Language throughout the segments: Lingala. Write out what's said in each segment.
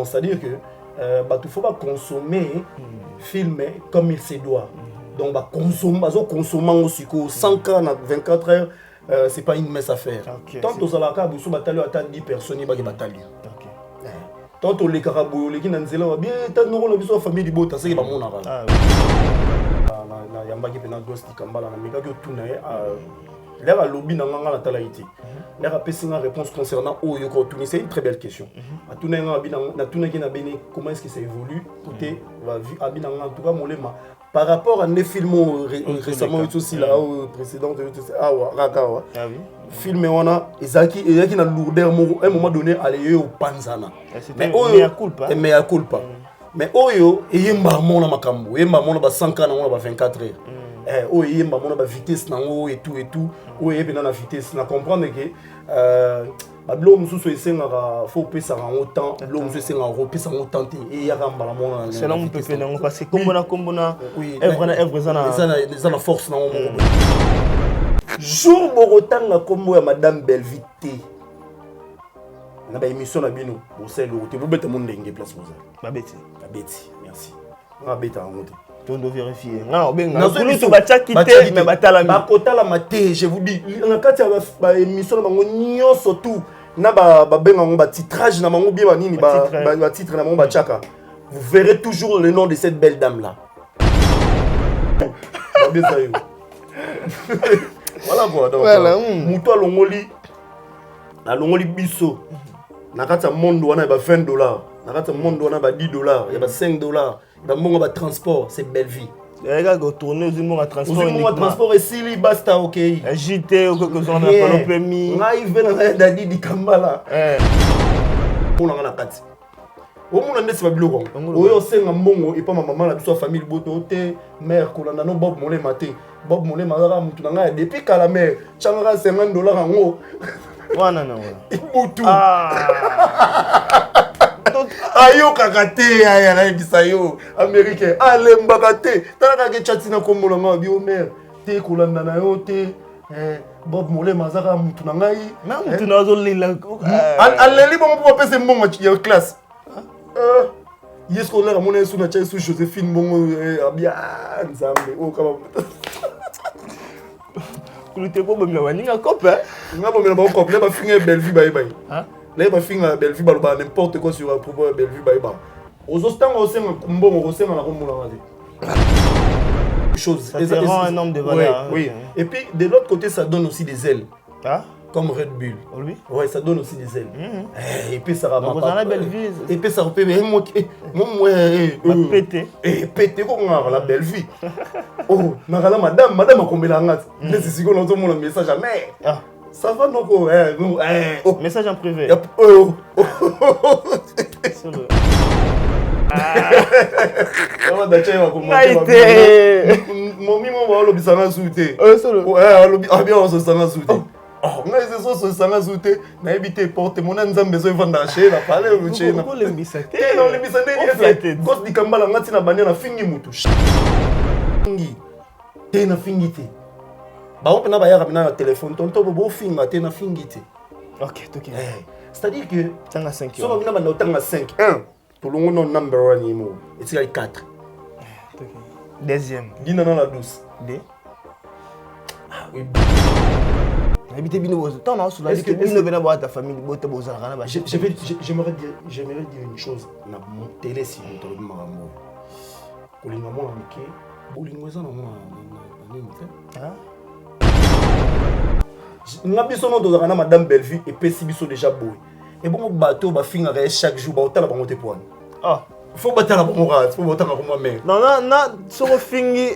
c'est-à-dire que il faut pas consommer film comme il se doit. Donc consommer aussi 100 ans 24 heures, c'est pas une messe à faire. Tant que ça la carte vous batalio à 10 personnes ba batalio. Tant que les carabou les qui nanzela bien tant nous la biso famille bota c'est ba mona ba. Na yamba ki pena ghost kambala na meka ki tuna l'air à lobby dans la talaïti. L'air à passer une réponse concernant Oyo Kotouni. C'est une très belle question. À tout na comment est-ce que ça évolue? Côté en tout cas molema par rapport à des films récemment aussi là précédent film on a Isaki na lourdeur à un moment donné aller au Panzana. Mais Oyo mais à culpa. Mais Oyo yemba mona makambo yemba mona ba 100 ans na ba 24 heures. Oyo yemba mona ba vitesse nango et tout oyo yemba na vitesse na comprendre que Blo mususu esengaka faut pesa en autant blo mususu esengaka pesa en autant et ya kambala mona c'est là on peut faire nango parce que kombona œuvre ça la force nango moko jour borotanga kombo ya madame Belvité na ba émission na bino bo sel o te bo beta mon ndenge place boza babeti merci on va beta en route tondo vérifier nga obenga kulutu bachaki te mais batala mi bakotala maté je vous dis na kati ya ba émission na bango nyonso tout na ba benga ngo ba titrage na bango bien banini ba titre na bango bachaka vous verrez toujours le nom de cette belle dame là voilà quoi donc muto alongoli biso na kati ya monde wana ba $20 na kati ya monde wana ba $10 ya ba $5 ba mbongo ba transport c'est belle vie. Les gars go tourner aux mbongo transport uniquement transport et si basta OK JT ou quelque chose on appelle permis ngai vena na dadi di kambala on a na kati o mona ndesi ba biloko oyo senga mbongo et pas maman la biso famille boto te mère kolanda no Bob Molema te Bob Molema za mutu na ngai depuis kala mère changa $50 ngo wana na ibutu ayo kakate aya na bisayo américain alembaka te tala ka chatina kombo na ngai bio mère te kolanda na yo te Bob Molema za mutu na ngai na mutu na zo lila aleli bon pour passer mbongo ya classe yesko la mona suna cha su Joséphine bongo bien nzambe o kama kulite ko bomela waninga kopa ngabo mela ba kopa ba finga belle vie bye bye là ba finga belle vie ba n'importe quoi sur propos belle vie bye bye aux ostanga au senga mbongo au senga na komona ngade chose ça rend un homme de valeur oui et puis de l'autre côté ça donne aussi des ailes comme Red Bull. Oui. Ouais, ça donne aussi des ailes. Et puis ça va vous avez belle vie. Et puis ça va péter. Et péter comme la belle vie. Oh, madame a combien la mais c'est si qu'on entend mon message jamais. Ça va donc message en privé. Mon mimo va l'obisana souté. Bien on se sana souté. Ngai c'est ça souté na éviter porte mon nzambe zo vanda chez la parler au chez na. Ko lembisa te. Non lembisa ne gos di kambala ngati na banya na fingi mutu. Fingi. Te na fingi te. Ba on na ba ya na téléphone tonto bo finga te na fingi te. OK. C'est-à-dire que tanga 5. So ba na tanga 5. 1 to longo no number 1 yimo. Et c'est 4. Deuxième. Dina na la douce. D. Oui. Habiter bino bozo tant na sula que bino bena boîte ta famille bote bozo na ba j'aimerais dire une chose na télé si to bi marambo kolinga mona mike bolingo za na mona nini te nga biso no dozaka na madame Bellevue et pesi biso déjà boy et bon bateau ba finga chaque jour ba otala bango te poane faut battre la bombe faut battre la bombe mais non so fingi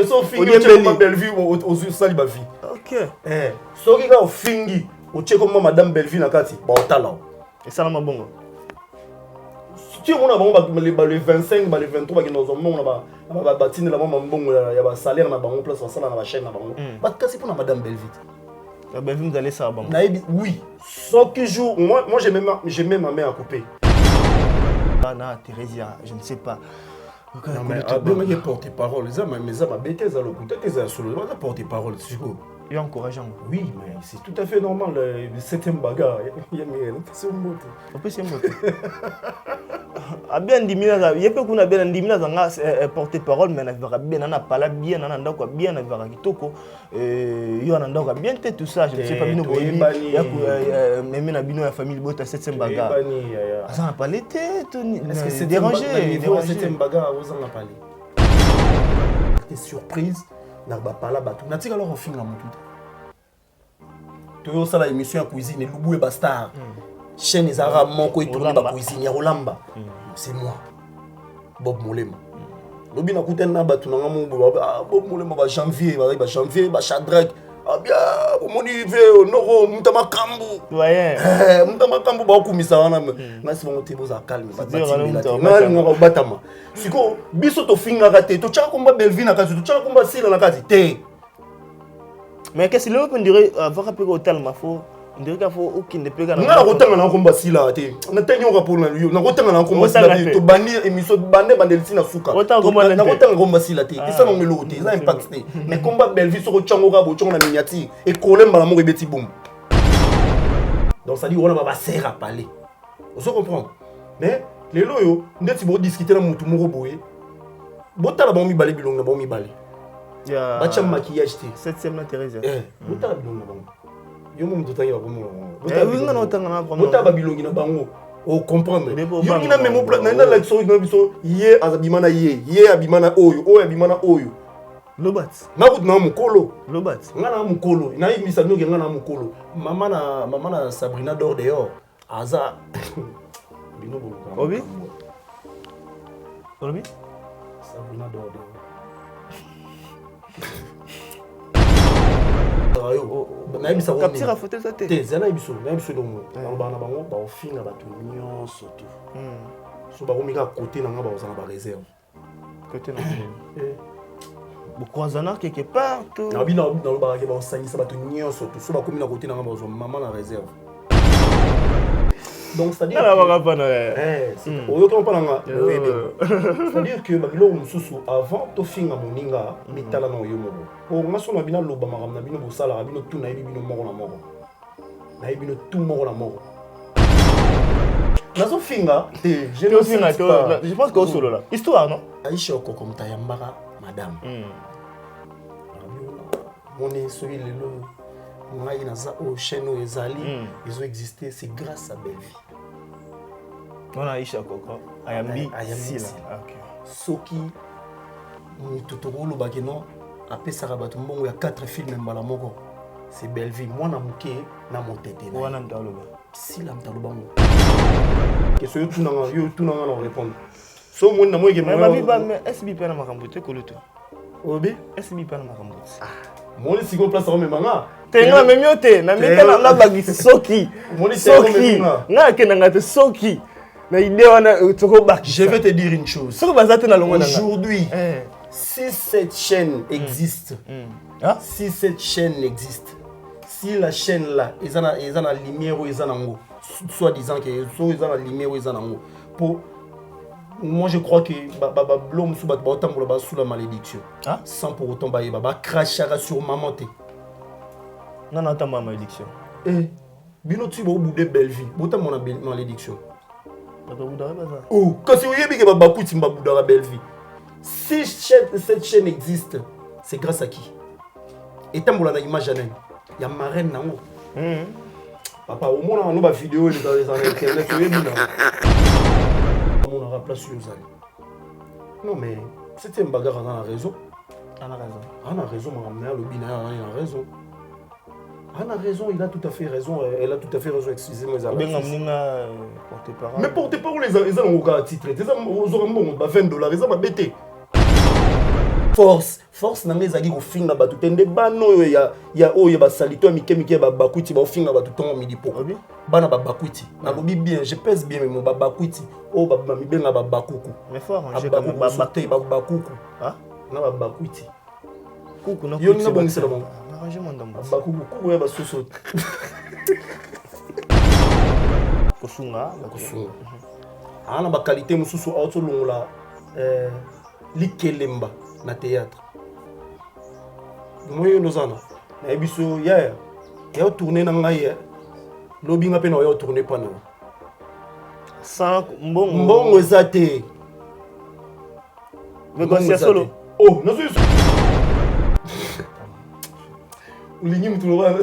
so fingi madame Bellevue aux sali ba vie OK soki ka fingi o cheko mo madame Bellevue na kati ba otala et ça na mabongo tu on a bon les 25 les 23 qui nous ont mon ba batine la mabongo ya ba salaire na bango place ça na ba chaîne na bango ba kasi pour na madame Bellevue la Bellevue vous allez ça bango oui soki jour moi j'ai même ma main à couper na Thérésia je ne sais pas non mais il porte parole ça mais ça va bêter ça le coup tu es sur le porte parole c'est quoi et encourageant oui mais c'est tout à fait normal le 7e bagarre il y a mais c'est un mot on peut c'est un mot bien dimina il peut qu'on a bien dimina zanga porter parole mais na bien na parler bien na ndako bien na vara kitoko yo na ndako bien tout ça je ne sais pas bino boyebi ya même na bino ya famille bota 7e bagarre ça n'a pas l'été est-ce que c'est dérangé niveau 7e bagarre aux en a parlé t'es surprise na ba pala batu na tika alors au film la mutu to ça la émission ya cuisine lubu e bastar chaîne ezara moko etourne ba cuisine ya Rolamba c'est moi Bob Molema lobi na kutena na batu na ngamu Bob Molema ba janvier ba Shadrack bien omoni ve noro mutama kambu doyen mutama kambu ba kumisa wana na si bon te boza calme ba na ngaka batama siko biso to finga kate to tshaka komba Belvina kati to tshaka komba Sila na kati te mais qu'est-ce que on dirait va rappeler hôtel mafo on dirait qu'il faut aucun de péga na kotanga na komba Sila te na tenyo ka pour na yo na kotanga na komba Sila to bandi émission bande bandelisi na suka na kotanga komba Sila te ça non melo te ça impact te mais komba Belvi soko tchango ka bo tchonga na miniature et kolemba la mo ebeti boum donc ça dit on va serre à parler on se comprend mais les loyo ndeti bo discuter na mutu moko boye botala ba mi balé bilong na ba mi balé ya ba cham maquillage te 7e na Thérèse botala bilong na bango yo mo mututanga ba mo winga na otanga na prendre botala ba bilongi na bango o comprendre yo ngina memo plan na la so na biso ye azabimana ye abimana oyo abimana oyo lobat na kut na mukolo lobat ngana mukolo na yimisa noke ngana mukolo mama na Sabrina dor dehors aza bino boluka obi Sabrina dor dehors na yimisa ko capture photo ça te zana yimisa na yimisa domo bana bango ba ofinga batu nyonso to so ba komika côté na nga ba osana ba réserve côté na bokozana quelque part to na bina na lo ba ke ba osangisa batu nyonso to so ba komina côté na nga ba ozo maman na réserve donc c'est à dire oyo to pala nga c'est-à-dire que ba bilo mususu avant to finga moninga mitala na oyo moko o nga so na bina loba makam na bino bosala bino tu na bino moko na moko na bino tu moko na moko nazo finga je pense que solo là histoire non Aisha Okoko mtayambaka madame moni soki lelo ngai naza o chaîne ezali ils ont existé c'est grâce à Belvi on Aisha Okoko ayambi Sila OK soki mututokolo bakeno apesaka bato mbongo ya 4 films mbala moko c'est Belvi mwana muke na motete na wana mtaloba Sila mtalobango question yo tunanga na répondre so moni na moyeke mais SB pena makambo te koluto obi SB pena makambo moni siko place ko memanga tenga memiote na mikana na bagisi soki moni soki nga kenanga te soki na idée wana toko baki je vais te dire une chose soko bazate na longo na aujourd'hui si cette chaîne existe si cette chaîne existe si la chaîne là ezana lumière ou ezana ngo soit disant que so ezana lumière ou ezana ngo pour moi je crois que blom sous bat ba sous la malédiction sans pour autant ba crachera sur maman te non attends ma malédiction bino tu ba boude belle vie botam mon malédiction bouda ba oh quand si oyebi ke ba kuti mba bouda belle vie si cette chaîne existe c'est grâce à qui et tambola na image anen ya marraine nango papa au moins on a vidéo les internet oyebi na on aura place sur ça. Non mais c'était une bagarre dans la raison. On a raison, madame le bina a raison. On a raison, il a tout à fait raison, elle a tout à fait raison, excusez-moi. Mais portez-parole les ont au titre, les ont bon $20, ils ont bêté. Force na ngezaki ko finga batu tende bano ya oyo ba salito mike ba bakuti ba finga batu tongo midi poko bana ba bakuti na lobi bien je pèse bien mais ba bakuti o ba mi benga ba bakuku mais fort j'ai comme ba bakuku na ba bakuti kuku na yo na bongisa la bongo arranger mon ndambo bakuku kuku ya ba soso kosunga ana ba qualité mususu auto longola likelemba na théâtre moyo nozana na biso ya tourner na ngai lobi nga pe na yo tourner pa na sans mbongo ezate mais solo oh non c'est ulingi mutu ba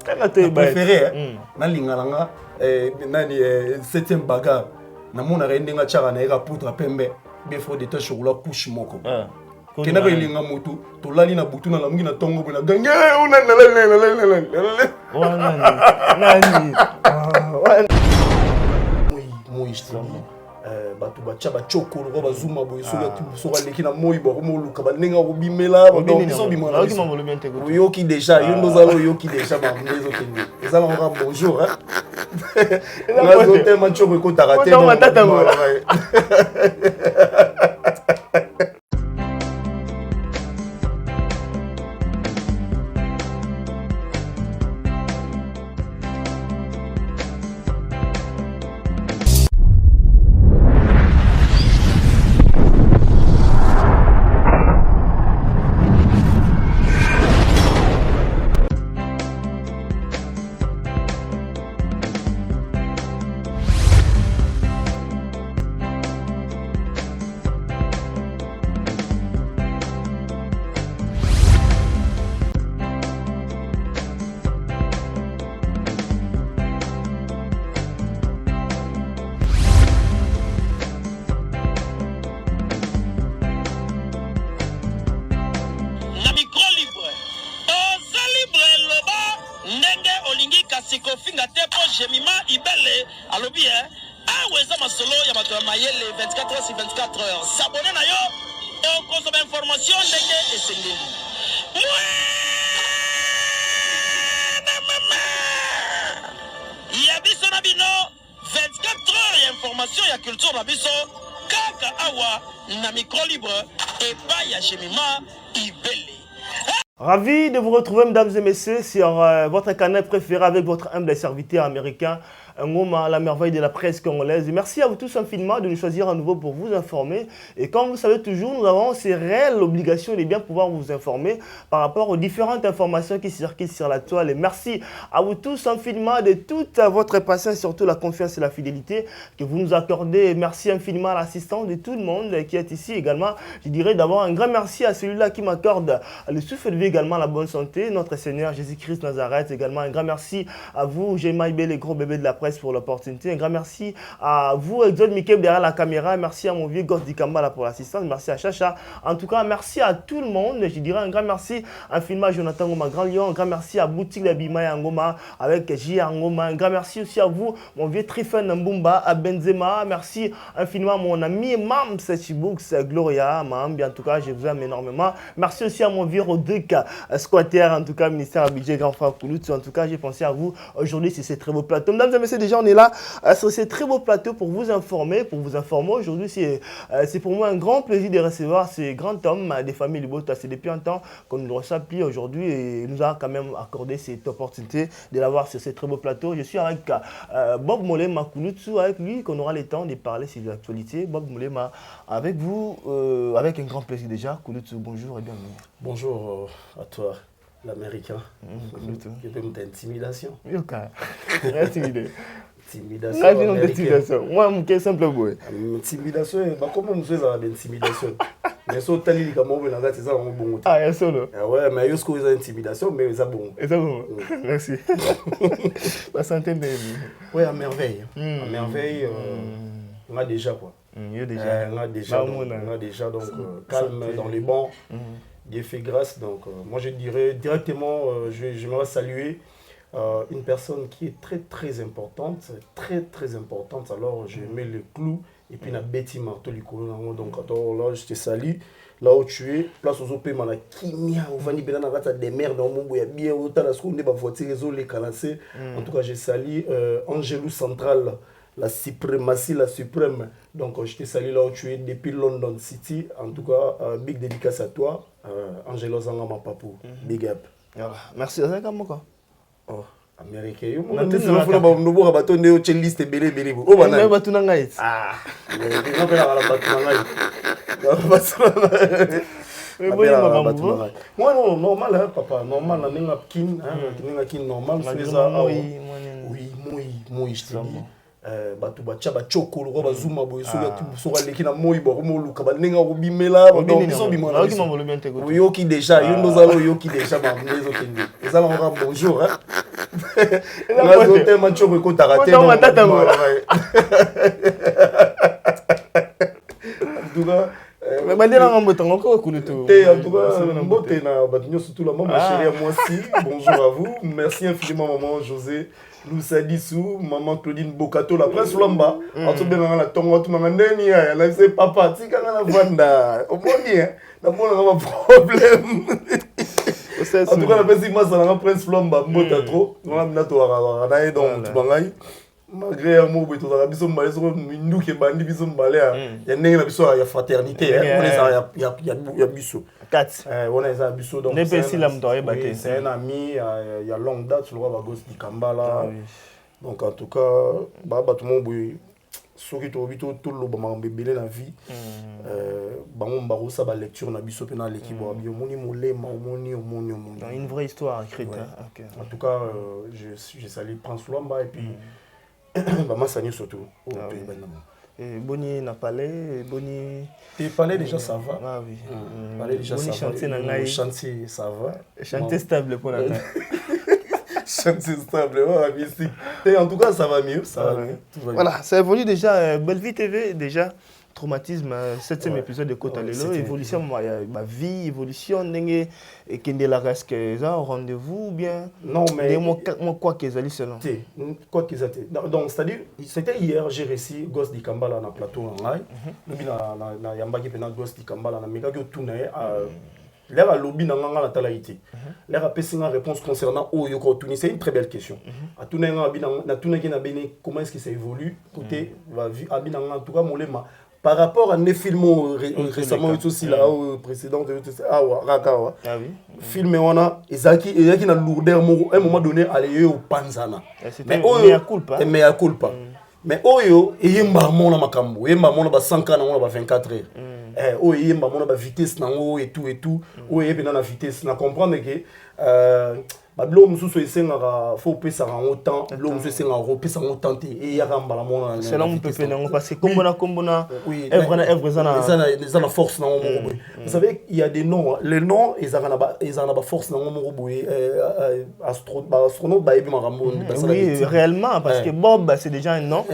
kana te préféré na lingalanga nani 7e bagarre na mona rendenga chaka na eka poutre pembe bien faut de tâche chocolat couche moko kena ba ilinga mutu to lali na butu na lamungi na tongo bona gange una nani moi batu bacha bachokolo ko bazuma boye soka leki na moi bo mo luka banenga ko bimela bo biso bimala yoki déjà yo ndozalo yoki déjà ba ndezo kende ezala ko bonjour hein la zote machoko ko tarate Kofinga tepo Jemima Ibele alobi aweza masolo ya bato mayele 24 heures sur 24 heures s'abonner na yo on consomme information ndenge esengeli ya biso na bino 24 heures ya information ya culture na biso kaka awa na micro libre et pas ya Jemima Ibele. Ravi de vous retrouver, mesdames et messieurs, sur votre canal préféré avec votre humble serviteur américain, Ngoma, la merveille de la presse congolaise. Et merci à vous tous infiniment de nous choisir à nouveau pour vous informer. Et comme vous savez toujours, nous avons ces réelles obligations de bien pouvoir vous informer par rapport aux différentes informations qui circulent sur la toile. Et merci à vous tous infiniment de toute votre patience, surtout la confiance et la fidélité que vous nous accordez. Et merci infiniment à l'assistance de tout le monde qui est ici également. Je dirais d'abord un grand merci à celui-là qui m'accorde le souffle de vie, également la bonne santé, notre Seigneur Jésus-Christ Nazareth. Également un grand merci à vous, Jemima Ibele, les gros bébés de la presse, pour l'opportunité. Un grand merci à vous, Exode Mikem derrière la caméra. Merci à mon vieux gosse Dikamba pour l'assistance. Merci à Chacha. En tout cas, merci à tout le monde. Je dirais un grand merci infiniment à Jonathan Ngoma, Grand Lion. Un grand merci à Boutique Labima Ngoma avec J. Ngoma. Un grand merci aussi à vous, mon vieux Trifen Mbumba, à Benzema. Merci infiniment à mon ami Mam Setchibooks, Gloria, Mam. En tout cas, je vous aime énormément. Merci aussi à mon vieux Rodrigue Squatter, en tout cas, ministère à budget Grand Frère Koulout. En tout cas, j'ai pensé à vous aujourd'hui sur ces très beaux plateaux. Mesdames et messieurs, déjà on est là sur ces très beaux plateaux pour vous informer. Aujourd'hui, c'est pour moi un grand plaisir de recevoir ces grands hommes des familles Libota. C'est depuis un temps qu'on nous reçoit plus aujourd'hui et il nous a quand même accordé cette opportunité de l'avoir sur ces très beaux plateaux. Je suis avec Bob Molema Kouloutsu, avec lui qu'on aura le temps de parler sur l'actualité. Bob Molema, avec vous, avec un grand plaisir déjà. Kouloutsu, bonjour et bienvenue. Bonjour à toi. L'américain. Il peut me intimidation. Ok. Intimidé. Intimidation. Moi, je suis simple. Intimidation, comment nous faisons l'intimidation? Mais si on t'a dit que c'est ça, on bon. Ah, il y a ça, non? Ouais, mais il y a une intimidation, mais c'est bon. C'est bon. Merci. La santé de oui, à merveille. À merveille, on a déjà quoi. On a déjà, donc calme dans les bancs. Dieu fait grâce, donc moi je dirais directement, j'aimerais saluer une personne qui est très importante, très importante. Alors je mets le clou et puis la Betty Marteau donc là je te salue, là où tu es, place aux OP la kimia, on va dire des merdes dans mon bout, bien autant la seconde, va voiture les calassés. En tout cas je salue Angelou Central. La suprématie, la suprême. Donc, je te salue là où tu es depuis London City. En tout cas, big dédicace à toi. Angelo Zangama Papou. Big up. Merci. Oh, américain. On a dit que tu liste belé. Oh, banane. Ah, moi, non, normal, hein, papa. Normal, on a normal. Oui, moi, je te dis. batu bacha bachokolo ko bazuma boyo so ya so aleki na moi bo mo luka banenga ko bimela donc biso bimona yoki déjà yo nozalo yoki déjà ba ndezo kindi ezala ngora bonjour hein la zote macho ko tarate no duga mais bandela ngomboto ngoko kulutu et en tout cas mbote na batinyo surtout la maman chérie moi aussi bonjour à vous merci infiniment maman José Loussa Dissou, maman Claudine Bokato, la presse Lomba. En tout cas, la tongo, tout le monde est là. C'est papa, tu as la vanda. Au moins, on a un problème. En tout cas, la presse Lomba, c'est la presse Lomba. Mbota trop. On a mis toi à la donc tu malgré un mot, tu as besoin de malais, nous qui bandi besoin de malais. Il y a une besoin, il y a fraternité. Il y a biso. On a un biso donc. C'est un ami, il y a longue date sur le roi Bagos du Kambala. Donc en tout cas, tout le monde ceux qui ont vu tout le monde bébé la vie. Ça va lecture na biso pena l'équipe une vraie histoire écrite. En tout cas, je salue Prince Lomba et puis maman Sani surtout. Boni n'a palais, Boni. Tes palais déjà ça va. Ah oui. Palais déjà ça va. Chantier ça va. Chantier stable pour la taille. Chantier stable, mystique. Et en tout cas ça va mieux, ça va mieux. Voilà, ça évolue déjà. Belleville TV déjà. Traumatisme, 7e épisode de Kota Lelo, évolution, ma vie, évolution, et qu'il y a la reste au rendez-vous ou bien. Non, mais. Moi, quoi qu'ils aient selon. Quoi qu'ils aient. Donc, c'est-à-dire, c'était hier, j'ai réussi Gosse di Kambala dans le plateau en live. Nous, Yambaki Pena Gosse di Kambala, na méga tourné. L'air à lobby dans la talaïté. L'air à passer une réponse concernant Oyoko Tuni. C'est une très belle question. À tout comment est-ce que ça évolue côté en tout cas Molema. Par rapport à des films récemment aussi là précédent Rakawa. Film on a Ezaki na lourdeur à un moment donné aller au Panzana. Mais Oyo culpa. Mais à culpa. Mais Oyo yemba mona makambo, yemba mona ba 5 ans na ba 24 heures. Oyo yemba mona ba vitesse nango et tout. Oyo yemba na vitesse na comprendre que Bablo mususu esengaka faut pesa en autant l'homme se senga repesa en autant et ya ramba la mona c'est là on peut pénango parce que kombona œuvre zana force na mo. Vous savez il y a des noms les noms ils ont force na mo boye astronaute ba ebi marambo. Oui réellement parce que Bob c'est déjà un nom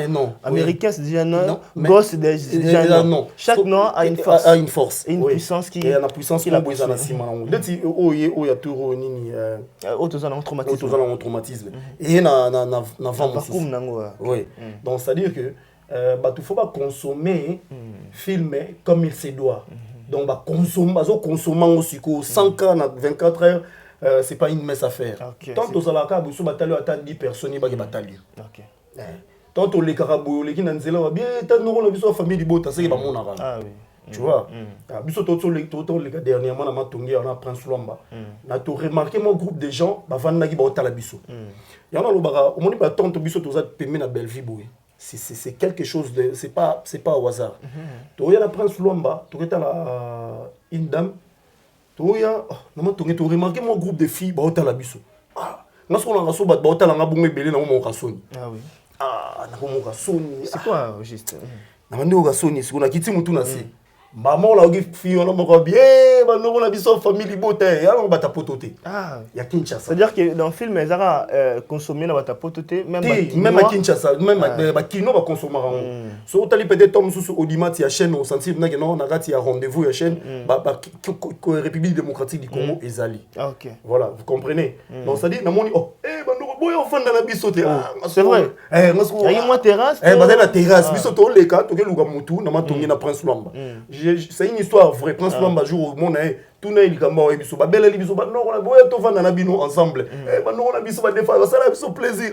américain c'est déjà un nom Goss c'est déjà un nom chaque nom a une force et une puissance qui et la puissance qui la boise na sima na. Deti oya turo nini tous en traumatisme et na oui donc c'est à dire que il faut pas consommer film comme il se doit donc consommer aussi 100 ans 24 heures c'est pas une messe à faire tant aux alaka buso batalio ata 10 personnes ba batalio tant aux les carabou les qui na nzela bien tant no la biso famille libota c'est ba mona tu vois biso toto les dernièrement na matongi on a Prince Lomba na to remarqué mon groupe de gens ba vanda ki ba otala biso ya na lobaka au moni ba tonto biso to za pemé na Belleville boy c'est quelque chose de c'est pas au hasard to ya na Prince Lomba to keta la une dame to ya na matongi to remarqué mon groupe de filles ba otala biso ngaso na ngaso ba otala nga bungu ebele na mo kasoni na mo kasoni c'est quoi juste na mando kasoni sikuna kiti mutu na se maman la ogi fille on moko bien ba no la biso famille bote ya on bata pototé ya Kinshasa c'est à dire que dans le film ils ara consommer na bata pototé même à Kinshasa même ba kino ba consommer so tali peut-être tom sous audimat ya chaîne au sensible na non na gati ya rendez-vous ya chaîne ba République démocratique du Congo ezali voilà vous comprenez donc ça dit na moni ba no boy on fanda na biso te c'est vrai ngasko ya moi terrasse ba na terrasse biso to leka to ke luka mutu na matongi na Prince Lomba. C'est une histoire vraie. Prince Lomba jour mon tout na ilikamba ebiso ba bela libiso ba non la boya to vanda na bino ensemble ba non na biso ba défa ça la biso plaisir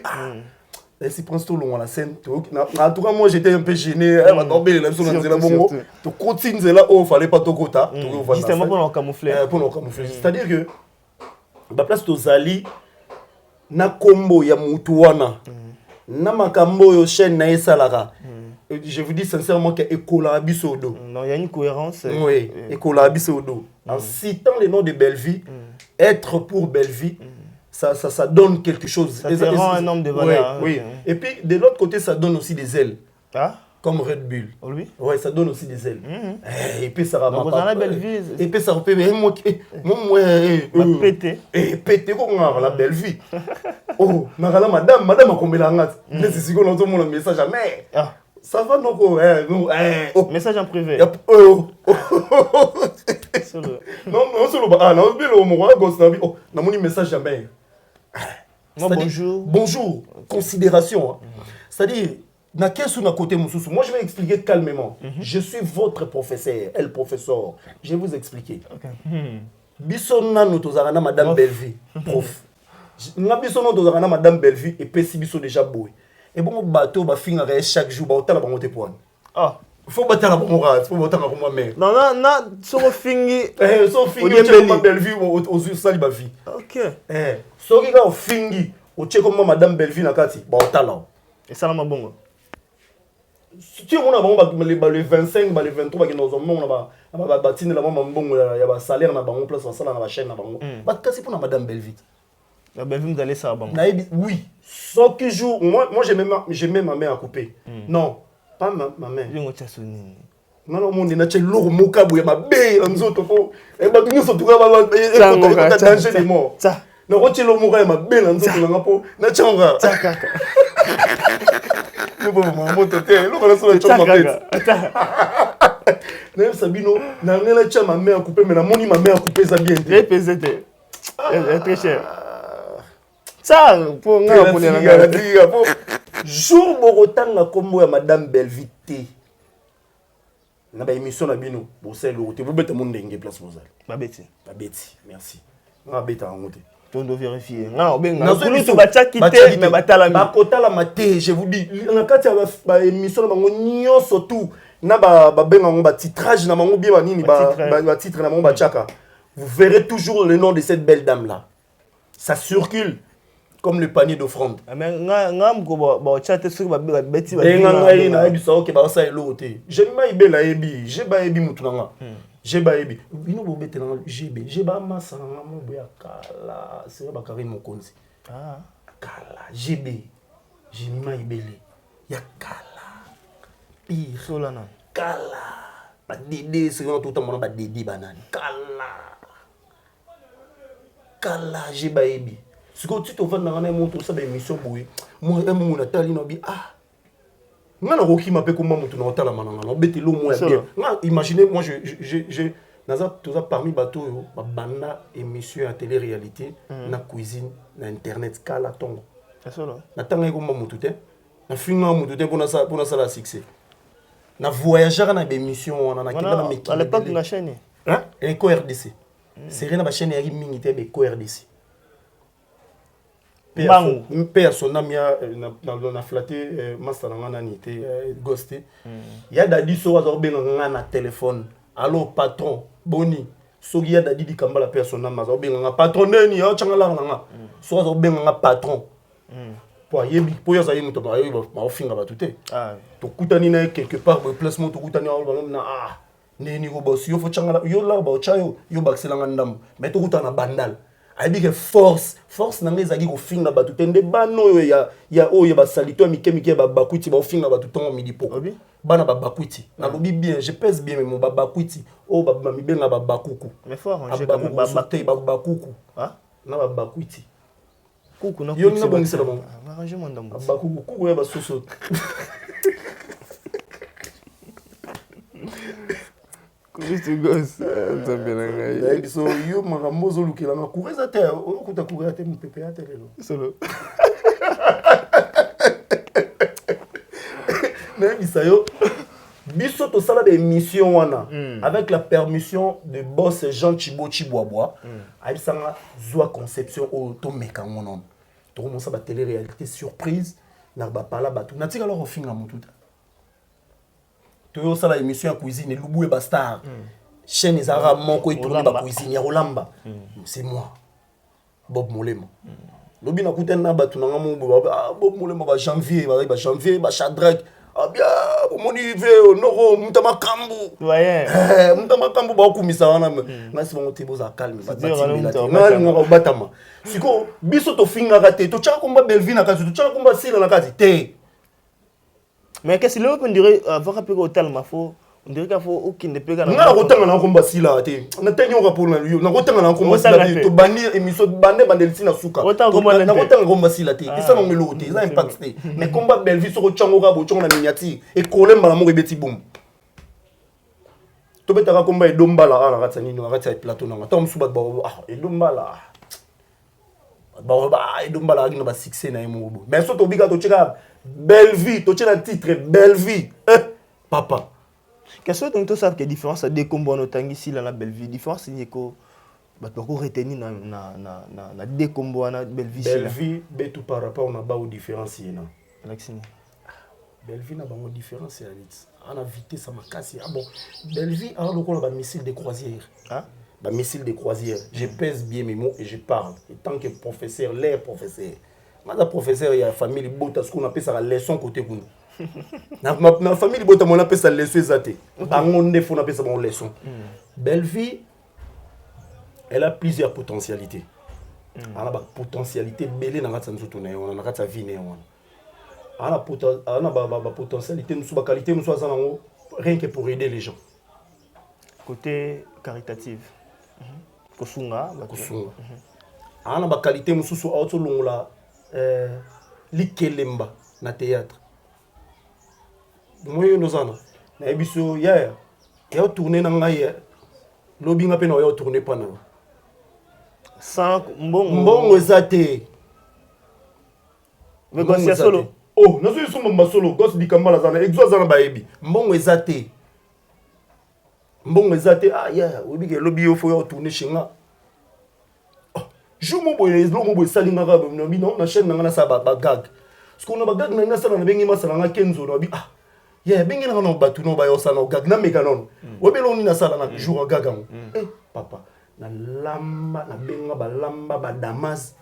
et si Prince tout long la scène en tout cas moi j'étais un peu gêné ba tomber la biso na nzela bongo to continue nzela oh fallait pas to kota to vanda justement pour nous camoufler c'est-à-dire que ba place to zali na kombo ya mutu wana na makambo yo chaîne na esalaka. Je vous dis sincèrement que Ekola Bisodo. Non, il y a une cohérence. Oui, Ekola Bisodo. En citant les noms de Belleville, être pour Belleville, ça donne quelque chose. Ça te rend un homme de valeur. Oui. Et puis, de l'autre côté, ça donne aussi des ailes. Ah? Comme Red Bull. Oh, oui? Ouais, ça donne aussi des ailes. Et puis, ça ramène. Vous avez une belle vie. Et puis, ça rapporte. Moi, pété. Pété, on a la belle vie. Oh, madame a combien la mais c'est si on entend mon message à mère. Ça va, non? Message en privé. Non, non, message à mère. Bonjour. Bonjour, considération. C'est-à-dire, moi je vais expliquer calmement. Je suis votre professeur, elle professeur. Je vais vous expliquer. Bissonna nous tozarana madame Bellevue, prof. Bissonna tozarana madame Bellevue et Pessi biso déjà boy. Et bon bateau ba finir chaque jour ba otala ba monter point. Ah, faut battre la bombe, faut battre la bombe mère. Non, so fingi. So fingi madame Bellevue aux yeux sali ba vie. OK. So ki ga fingi o cheko madame Bellevue na kati ba otala. Et ça na bongo. Si on a les 25, les 23 qui nous ont bâti la salaire na bango place ça na la chaîne na bango. Bah kasi pour madame Bellevue. La Bellevue vous allez ça bango. Oui. Sauf que jour moi j'ai même ma main à couper. Non, pas ma main. Non mon na che lourd mokabu ya mabe nzoto po. E ba tunyo so tuka ba danger de mort. Non roche lo moka ya mabe nzoto na ngapo na changa. Sabino, na ngela cha ma mère coupé mais na moni ma mère coupé ça bien. Répétez. Très cher. Ça pour nga pour jour borotanga kombo ya madame Bellevue. Na ba émission na bino, bo c'est le roté, vous bête mon ndenge place mozal. Ba beti. Merci. Na beta ngote. On doit vérifier. Non, ben, je vous dis, on a quatre émissions, surtout, titrage, vous verrez toujours le nom de cette belle dame-là. Ça circule comme le panier d'offrande. J'ai baébi. Bino bobete na GB. J'ai ba masa na mo boya kala. C'est ba Karim Mokonzi. Ah, kala GB. J'ai ma ibele. Ya kala. Pire solana. Kala. Ba dédé c'est tout le monde ba dédé banane. Kala j'ai baébi. Ce que tu te fais dans un monto ça émission boy. Moi mon Nathalie no bi ngana roki mape ko mamutu na otala mananga no betelo mo ya bien. Imaginez moi je naza toza parmi bateau yo ba banda émission à télé-réalité na cuisine na internet kala tongo. C'est ça là. Na tanga ko mamutu te. Na finga mamutu te pour ça la succès. Na voyageur na émission on na kenda na meki. À l'époque la chaîne. Hein? Et ko RDC. C'est rien na chaîne ya mingi te be ko RDC. Père son ami na flatté master na nité ghosté ya dadi so wazo benga na téléphone allo patron boni so ya dadi di kamba la personne mazo benga patron neni ya changa la nga so wazo benga patron po yebi po ya zayi muto ba yebi ba ofinga ba tuté to kutani na quelque part le placement to kutani na neni go boss yo fo changa yo la ba chayo yo bakselanga ndam mais to kutana bandal abi que force na ngeza ki ko finga ba tutende bano ya oyo ba salito mike ba bakuti ba finga ba tutongo milipo bana ba bakuti na lobi bien je pèse bien mais mon ba bakuti o ba mi benga ba bakuku mais faut arranger comme ba bakuku na ba bakuti kuku na yo na bongisa bon arranger mon ndambo bakuku kuku ya ba soso Juste gosse, ça bien so yo maramozo lukela na kureza te okuta kureza te mpepe ya telelo solo na bisayo biso to sala des missions wana avec la permission de boss Jean Chibo Chiboaboa aibisanga zwa conception au to meka ngono to commencer ba télé réalité surprise na ba pala batu na tika lo finga mututa to sala émission ya cuisine Lubu ba star chaîne ezara moko etourne ba cuisine ya Rolamba c'est moi Bob Molema lobi na kutena batu na ngamu Bob Molema ba janvier ba Shadrach ah bien omoni ve noro mutama kambu mutama kambu ba kumisa wana ngasi bango te boza calme batama siko biso to finga kate to tchaka komba Belleville na kati to tchaka komba Sila na kati te. Mais qu'est-ce que on dirait va rappeler au tel mafo on dirait qu'il faut aucun de péga na kotanga na komba Sila te na tenyo ka pour na yo na kotanga na komba Sila to bani émission bande bandelisi na suka na kotanga komba Sila te ça non melo te ça impact te mais komba Belleville so ko tchango ka bo tchonga na miniati e kolemba na mo ebeti bom to betaka komba edombala ala katsa nini akatsa plateau na ta msuba ba edombala edombala akina ba succès na yemo mais so to bika to tcheka Belleville to tchela titre Belleville papa. Qu'est-ce que tu sais que différence de combo no tangi si la Belleville différence ni ko ba to ko retenir na de combo na Belleville betu par rapport na ba au différence na Alexine Belleville na ba au différence ya lit ana vitesse makasi bon Belleville a le ba missile de croisière ba missile de croisière je pèse bien mes mots et je parle et tant que professeur l'air professeur ma professeur il y a famille bota ce qu'on appelle ça la leçon côté kuna na famille bota mon appelle ça leçon ezate bango ndefo na appelle ça bon leçon. Belleville elle a plusieurs potentialités ana ba potentialité belé na ngata nzoto na yo na ngata vie na yo ana ba potentialité nous ba qualité nous soit zanango rien que pour aider les gens côté caritatif kosunga ana ba qualité mususu auto longola likelemba na théâtre moyo nozana na biso ya tourner na ngai lobi nga pe na ya tourner pa na sans mbongo ezate mais gosse solo oh nazo yisoma masolo gosse dikambala zana exo zana baebi mbongo ezate ya obi ke lobi yo fo ya tourner chinga jour mo boye salinga ka bino na chaîne na sa ba gag parce qu'on a ba gag na sala na bengi masala nga kenzo no bi ya bengi na no batu no ba yo sala gag na meka non obelo ni na sala na jour gag papa na lamba na benga ba lamba ba damas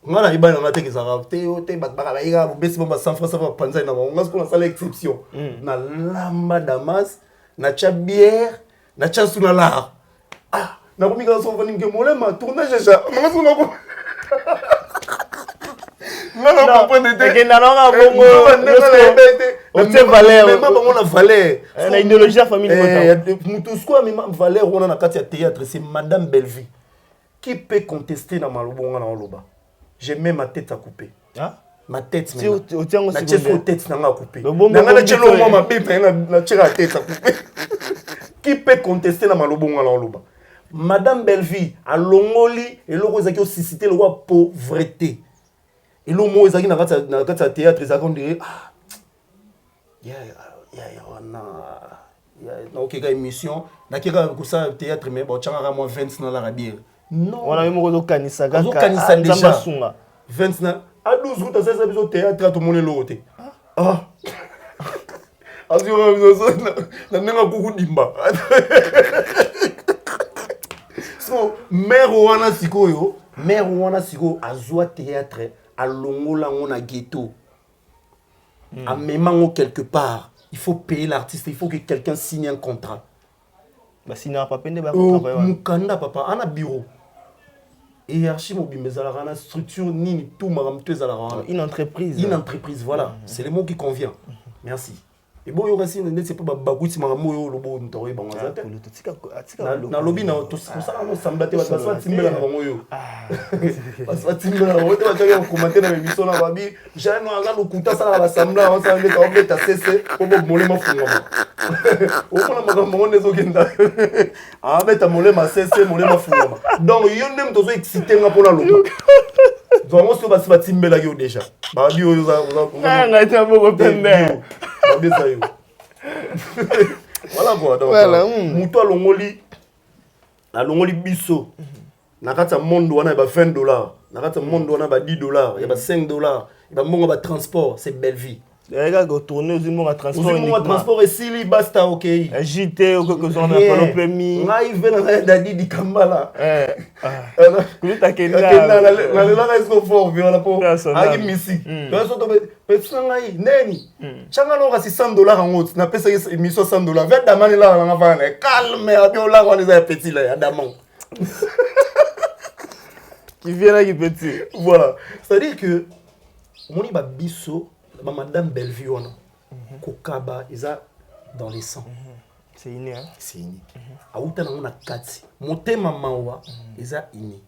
ngala ibana na teke za te o te ba ba ira bo besi ba San François panza na ngo ko na sala exception na lamba damas na cha bière na cha sunala na komika so vani ke molema tournage déjà na so na ko na ko de te na na bongo on te valeur même on a valeur na idéologie de famille mutu sko mi valeur on na kati ya théâtre c'est madame Belleville qui peut contester na malobonga na oloba j'ai même ma tête à couper ma tête si au tiango na cheso tête na nga couper na nga chelo mo ma bébé na tira tête à couper qui peut contester na malobonga na oloba. Madame Belleville a longoli et le roi qui suscité le roi pauvreté et le mot ezaki na kata théâtre ezaki on dirait na okeka émission na keka kusa théâtre mais bon tchanga moi 20 na la bière non on a même ko kanisa ga déjà 20 na a 12 routes ça ça biso théâtre tout monde loté azura biso na nenga kuku dimba. So, mère wana sikoyo azwa théâtre à longola ngona ghetto. À memango quelque part, il faut payer l'artiste, il faut que quelqu'un signe un contrat. Bah sinon pas peine de contrat. Mukanda papa, ana bureau. Et archi mobimezala rana structure nini tout maramteza la rana. Une entreprise. Une entreprise, voilà, c'est le mot qui convient. Merci. Et bon yo rasi ne c'est pas bagouti maramo yo lobo ntori bango zate na lobby na to ça no sambate ba ça timbela na bango yo ba timbela o te ba tya commenter na émission na babi jano anga lokuta ça la sambla on ça ndeka obeta cc ko bo molema fungama o kona makambo ngo nezo kenda beta molema cc molema fungama donc yo ndem tozo exciter nga pona lobo donc on se ba timbela yo déjà babi yo za nga ta boko pembe voilà quoi donc voilà muto alongoli biso na kata mondo wana ba $20 na kata mondo wana ba $10 ya ba $5 ya ba mbongo ba transport c'est Belleville Regarde, tourner aux immeubles à transport. Aux immeubles à transport et s'il basta, ok. JT ou quelque chose, on a pas le permis. On arrive dans la dadi di Kambala. Kulit akenda. La est-ce qu'on faut vivre la peau. Agi misi. Tu vois, surtout, petit ngai, neni. Changa no kasi $100 en haut. Na pesa émission $100. Vers damani là, on va faire calme. Abio là, on est petit là, Adamon. Qui vient là, qui petit. Voilà. C'est-à-dire que, on y va biso. Madame Bellevue, on a Kokaba, ils sont dans les sangs. C'est inné, hein? C'est inné. Aouta on a 4. Monté maman, ils sont inné.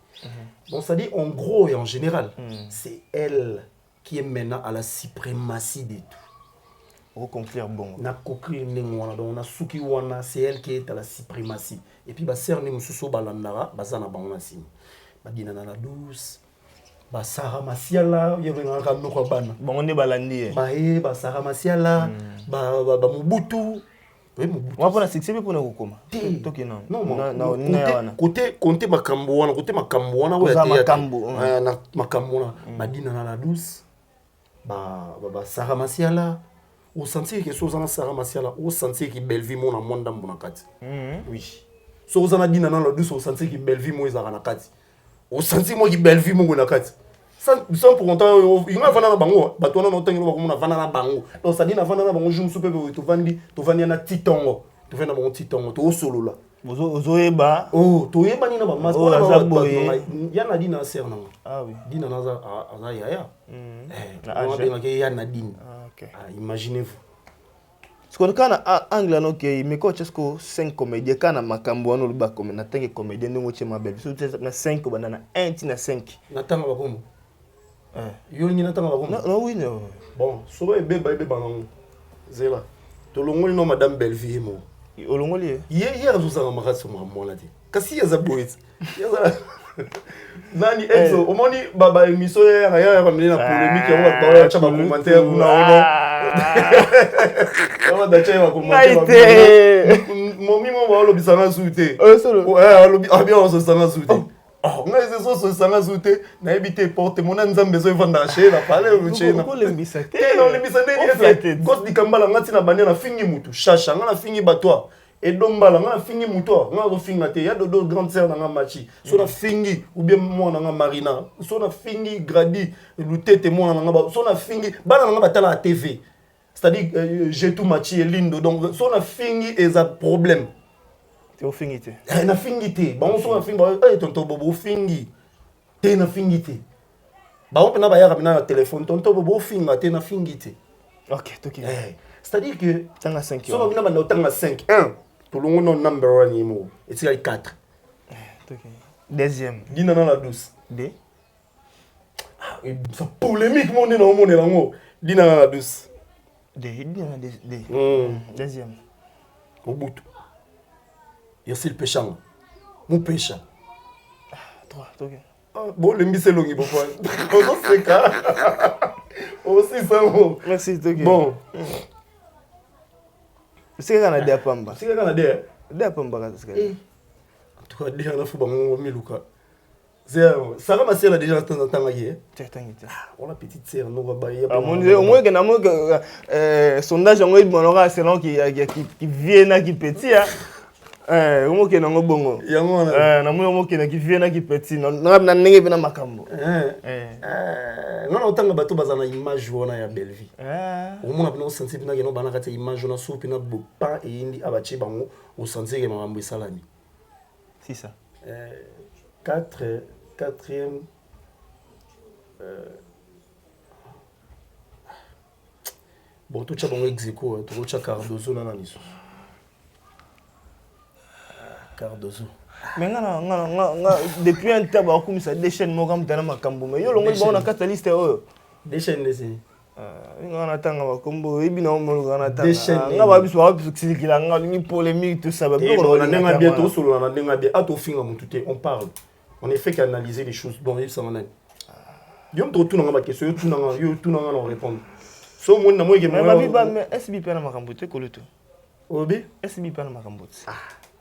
Bon, ça dit en gros et en général, c'est elle qui est maintenant à la suprématie de tout. Au conclure, bon. On a conclu, on a souki wana, c'est elle qui est à la suprématie. Et puis, bah, cerné, moussou balandara, bazana bangasine. Badina na douce. Ba Sarah Masiala yebengaka noko bana bon on est balandi ba Sarah Masiala ba Mobutu Mobutu on va succès pour na kokoma toki non non côté makambo wana na makambo wana madina na la douce ba Sarah Masiala au sentir que sozana Sarah Masiala au sentir que Bellevue mona monda mbona kati oui sozana dina na la douce au sentir que Bellevue mo ezaka na kati au senti moi qui Bellevue mon nakati sans pour autant il va vendre na bango bato na otangi ba komona vendre na bango donc ça dit na vendre na bango jour soupe to vandi na titongo to vendre na bango titongo to solo là ozoyeba to yeba ni na ba mas ya na dina ser na ah oui dina na za ya on va que ya na dina OK imaginez-vous ce qu'on a angle no ke me coach esko 5 comédiens kana makambo wana luba comme na tangi comédien ndongo chema belle so na 5 banana 1 tina 5 na tanga ba komo yo ni na tanga ba komo non oui non bon so ba beba bango zela to longoli no madame Bellevue mo olongoli ye azosanga makasi mwana te kasi yaza boyet yaza nani Enzo omoni baba émission ya bameli na polémique ya ba cha ba commentaire kuna ono on va d'acheter va commenter mon mimo va lobisanga souté ouais bien on se sanga souté ngai c'est sanga souté na ebité porte mon nzambe zo vanda chez la parler au chez na ko lembisa te non lembisa ndeni cause di kambala ngati na bania na fingi mutu shasha ngana fingi batwa et dombala ngana fingi mutu ngana zo finga te ya do grande sœur na machi so na fingi ou bien moi na marina so na fingi gradi lutete moi na ngaba so na fingi bana na batala la TV. C'est-à-dire j'ai tout matché lindo donc so na fingi est un problème tu au fingité na fingité bon so na fingi tonto bobo fingi te na fingité ba on pena ba ya kamina téléphone tonto bobo finga te na fingité OK toki c'est-à-dire que tanga 5 so na bana tanga 5 1 to longo no number 1 yimo et c'est 4 toki deuxième dina na la douce D ça polémique mon na mon lango dina na la douce deuxième Mobutu Yossi le péchant mon péchant 3 ok bon le mbise longi bon on se cas aussi ça bon merci ok bon c'est quand on a des pamba c'est quand on a des pamba en tout cas déjà on a fait bon miluka Sarah Masiala déjà temps on a petite sœur no ba au moins que na mo sondage on est selon qui vient qui petit au moins que na ngo bongo na mo que qui vient qui petit na ndenge bina makambo non otanga bato bazana image wana ya Bellevue au moins na sentir bina no bana kati image na soupe na bopa et indi abache bango au sentir que mambo salami c'est ça 4e bon tout ça bon exéco tout ça Cardozo na niso Cardozo mais nga depuis un temps ba comme ça des chaînes mo kam tana makambo mais yo longo ba na catalyste oyo des chaînes les nga tanga ba kombo ebina mo nga tanga nga ba biso kisikila nga ni polémique tout ça ba ko na nga bientôt solo na nga bien ato finga mututé on parle on est fait qu'analyser les choses bon il s'en est yo to tout na ba question tout na on répondre so mo na mo ke mais SB pa na makambo te koloto obi SB pa na makambo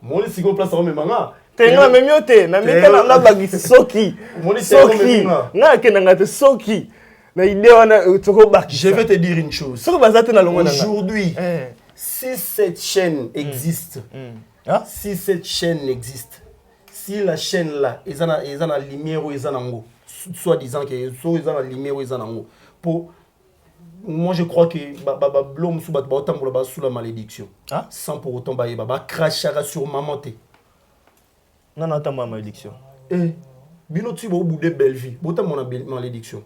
mo le sigo place me manga tenga memiote na mika na bagisi soki nga ke na ngate soki Mais idée on a je vais te dire une chose. Aujourd'hui, si cette chaîne existe, si cette chaîne existe, si la chaîne là, ils ont la lumière ou ils ont soit disant que ils ont la lumière ou ils ont pour moi je crois que l'homme sous la malédiction, sans pour autant cracher sur maman. Non non, t'as ma malédiction. Bino tu vas au bout de belle vie, botam mon malédiction.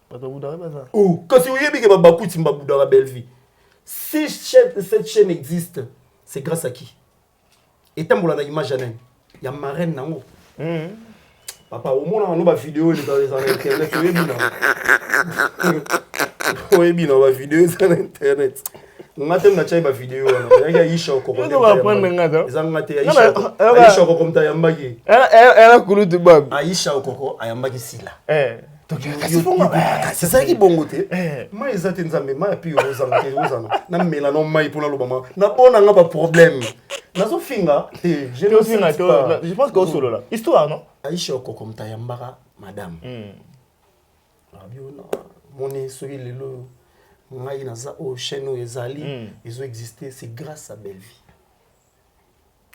Pas de boudara ça. Oh, quand tu veux que babakou timba boudara belle vie. Si cette chaîne existe, c'est grâce à qui? Et tant que image il y a marraine nango. Papa, au moins on a une vidéo dans les internet, oui bien on a vidéo sur internet. On a tellement de vidéos, il y a Isha Okoko. On va prendre ngado. Isha Okoko comme Tayambaki. Elle a coulé de bab. Aisha Okoko ayambaki sila. C'est ça qui bon côté. Moi ils attendent ça mais moi puis rozana. Na mélano mai pour na lobama. Na bona nga pas problème. Na zo finga, je pense qu'au solo là. Histoire non? Aisha Okoko comme Tayambaka madame. Mon celui lelo ngai naza au chaîne où ezali ils ont existé, c'est grâce à Bellevie.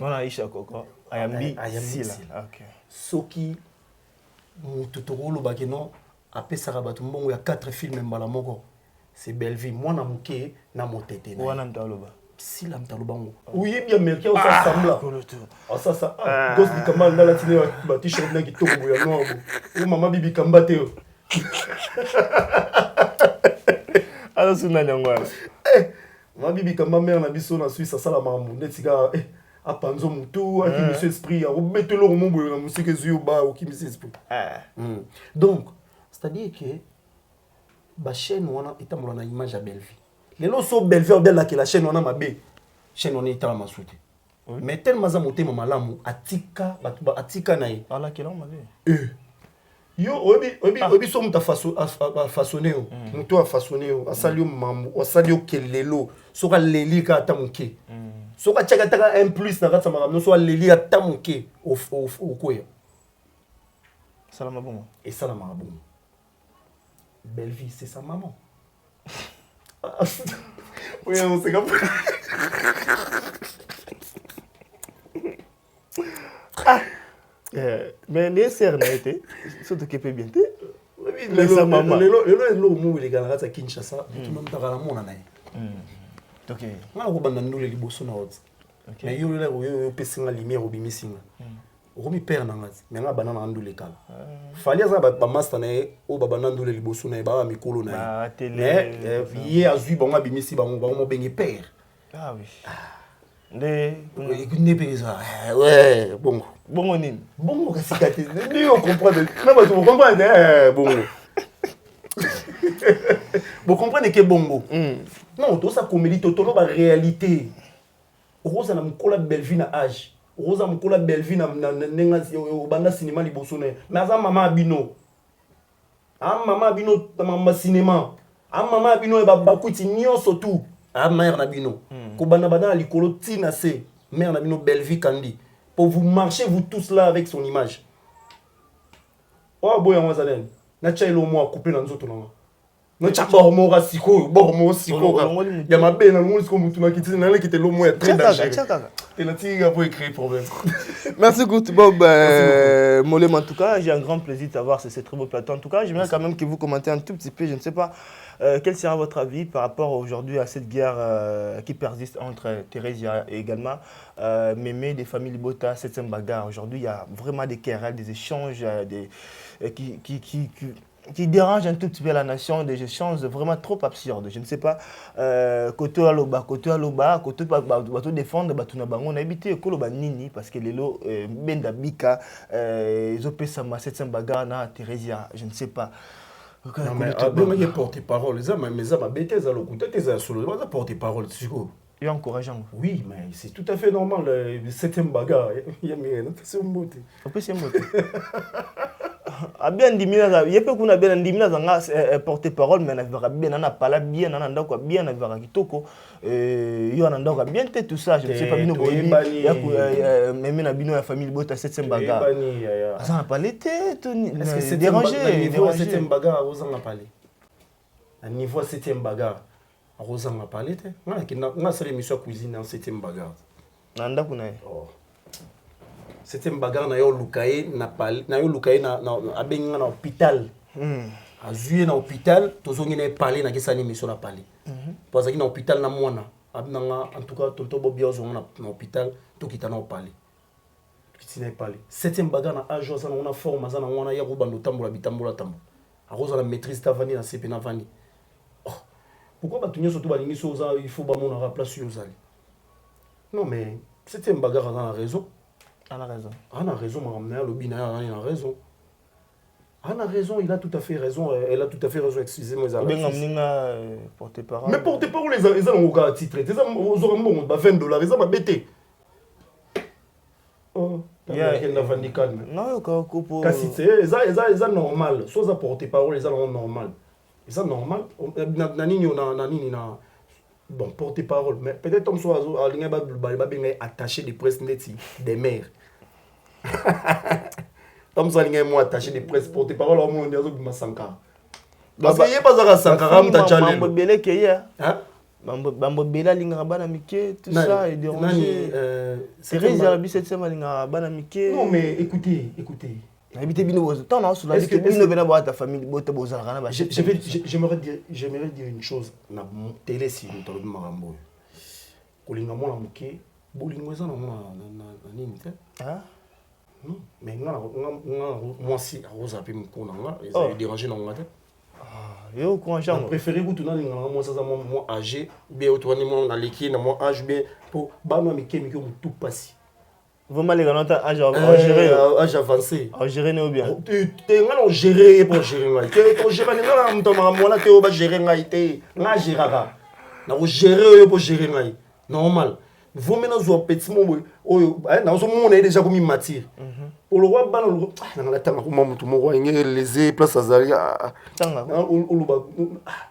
On a Aisha Okoko ayambi sila. OK. Soki mututoro bakeno apesaka bato mbongo ya 4 films mbala moko, c'est Bellevie. Moi na muke na motete na wana mtaloba sila mtaloba ngo oui bien merkia ça sembla ça gosse di kamal na la tine ba t-shirt na kitoko ya noabo o mama bibi kambate o alors c'est nanyangwa ma bibi kamba mère na biso na Suisse sala mamu netika a panzo mutu a qui monsieur esprit a obetelo mo boyo na musique zuyo ba o qui monsieur esprit donc c'est-à-dire que ba chaîne wana etamola na image ya Bellevie lelo so Bellevie belle que la chaîne wana mabe chaîne wana etala masuti mais tellement za motema malamu atika na ye ala kila mabe yo obi so muta façonné mutu a façonné asali mambo asali kelelo so ka leli ka tamuke so ka chaka taka un plus na katsa makamno so leli ka tamuke au koya salama bongo et salama bongo Bellevie c'est sa maman. Oui on sait comme mais les sœurs n'a été surtout que peut bien te le maman le mou les gars à Kinshasa tout le monde t'a la mona naï OK na ko banda ndule liboso na hot mais yo le pesinga lumière obimisinga okomi père na ngazi mais nga banana ndule kala fali aza ba master na o baba na ndule liboso na ba mikolo na mais ye azui bonga bimisi bango mo bengi père oui ne pesa ouais bongo nini bongo kasikate ni on comprendre na ba tu comprendre bongo vous comprenez que bongo non tout ça comédie tout ba réalité rosa na mkola Bellevie na âge rosa mkola Bellevie na nenga banda cinéma liboso na mais za mama bino mama bino mama cinéma mama bino ba bakuti nyonso tout mère na bino ko banda bana likolo tina se mère na bino Bellevie kandi pour vous marcher vous tous là avec son image boya mwazalen na chailo mo couper na nzoto na no chamba mo ga siko ya mabe na mo siko mutu na kitini na le kitelo mo ya très dangereux et la tiga pour écrire problème. Merci Good Bob Molem, en tout cas j'ai un grand plaisir de t'avoir sur ce très beau plateau. En tout cas j'aimerais quand même que vous commentez un tout petit peu, je ne sais pas quel sera votre avis par rapport aujourd'hui à cette guerre qui persiste entre Theresia et également Mémé des familles Bota, cette bagarre. Aujourd'hui il y a vraiment des querelles, des échanges qui dérange un tout petit peu la nation, des échanges vraiment trop absurdes. Je ne sais pas, côté aloba, côté bateau défendre, bateau na bango na habité koloba nini parce que les lots benda bika zopé sama cette bagarre na Theresia, je ne sais pas. Non mais il porte parole, ça mais ça ma bêtise à l'autre côté ça solo, ça porte parole, c'est quoi? Et encourageant. Oui, mais c'est tout à fait normal le septième bagarre, il y a mais c'est un beauté. On peut c'est un beauté. Bien dimina il peut qu'on a bien dimina zanga porter parole mais na vera bien na pala bien na ndako bien na vera kitoko yo na ndako bien tout ça je ne sais pas bino boyi ya même na bino ya famille Bota 7e bagarre ça n'a pas l'été est-ce que c'est dérangé 7e bagarre aux en a parlé à niveau 7e bagarre à Rosa m'a parlé on a fait l'émission cuisine en 7e bagarre nanda kuna 7e bagarre na yo lukaye na parlé na yo lukaye na abenga na hôpital a joué na hôpital tozongi na parler na kisa émission na parler parce que na hôpital na mwana abnanga en tout cas tonto bobia ozonga na hôpital to kita na parler kitine parler 7e bagarre na âge ça on a forme ça na wana ya robando tambola bitambola tambo a Rosa la maîtrise tavani na CP na vani. Pourquoi bah tu n'y surtout balingi soza il faut bah mon à place sur zali. Non mais c'était une bagarre dans la raison. On a raison. On a raison madame Naya Lobina il a raison. On a raison, il a tout à fait raison, elle a tout à fait raison, excusez-moi. Mais porte-parole. Mais porte-parole les ont au titre, les ont au bon bah $20, ils ont bêté. Oh, il y a un vandi calme. Non, pour c'est normal, soit ça porte-parole les ont normal. C'est normal. Bon, porte-parole, mais peut-être comme soit attaché de presse des mères. Comme ça, il y a moi attaché de presse porte-parole au monde de Sankara. Parce qu'il n'y a pas de Sankara, il y a un challenge. Bambo Bela linga bana mike tout ça et déranger. Thérèse la bisette ma linga bana mike. Non mais écoutez. Habiter bino bozo. Tant non sur la que bino bena boire ta famille bote boza kana ba. J'aimerais dire une chose na télé si nous tolo marambo. Kolinga mona muke bolingo za na nini te. Ah. Non, mais moi si Rosa pe mukona nga, ça déranger na ngata. Yo courageux préféré vous tourner moi ça moi âgé bien autour moi dans l'équipe na moi âge bien pour ba moi mike tout passer vraiment les gars âge gérer âge avancé gérer ne bien tu ngana gérer pour gérer ngai tu gérer ngana mtoma mwana te ba gérer ngai te nga gérera na gérer pour gérer ngai normal vous maintenant zo petit mo oyo na zo mo na déjà comme matière pour le roi bana le na la tanga ko mamutu mo roi ngé les place azali tanga uluba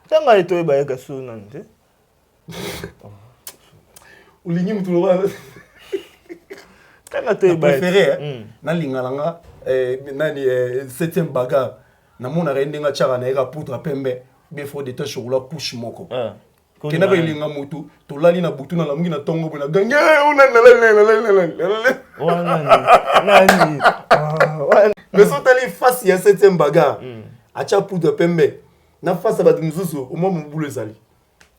tanga eto ba yaka so nante ulingi mutu le roi tanga to ba préféré na lingalanga nani 7e bagarre na mona rendenga chara na eka poudre pembe bien faut de tache roula couche moko kena belinga mutu to lali na butu na lamungi na tongo bona gange nani mais sont allés face ya 7e bagarre acha poudre pembe na face ba nzuzu au moment boule zali